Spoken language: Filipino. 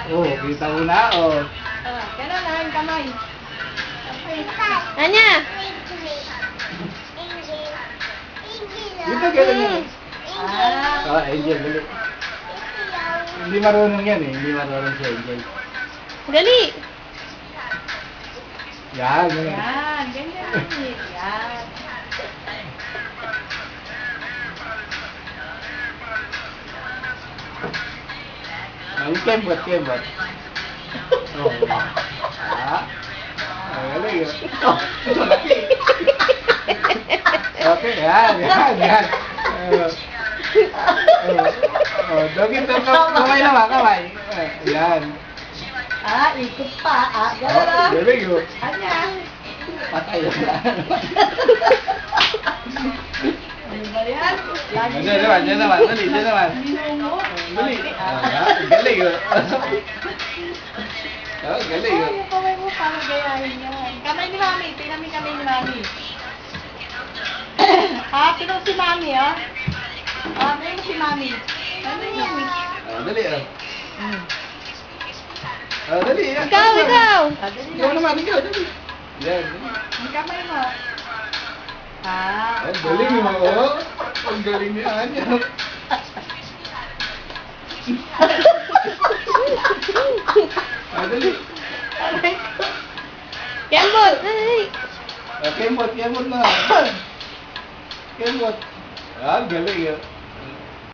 Oh, kita mo na, oh. Ganun na ang kamay. Anya? Dito, ganun yan. Ah. Oh, Angel, dali. Hindi marunong yan eh. Hindi marunong si Angel. Dali. Yan, ganun. Yan, ganyan. Yan. Ang kembot, kembot. Oh. Ah. Galing yun. Oh, laki. Okay, yan, yan, yan. Doggy, kamay naman, kamay. Yan. Ikot pa. Ganun Oh, na. galing yun. Anya. Patay na. Ano ba yan? Lagi Diyan naman, diyan naman. Dali, diyan naman. Binungo. Dali. Galing yun. Oh, galing yun. Yung kamay mo, parang gayahin yan. Kamay ni Mami. Tingnan mo yung kamay ni Mami. Pinong si Mami, oh. Pinong si Mami. Ano ni Mami? Dali, dali. Ikaw, ikaw. Dali Ikaw na. naman, ikaw, dali. Yan. Ang kamay mo. Ang galing mo, oh. Ang galing niya, yan. Dali. Kembot. Dali. Kembot na. Kembot. Galing yun.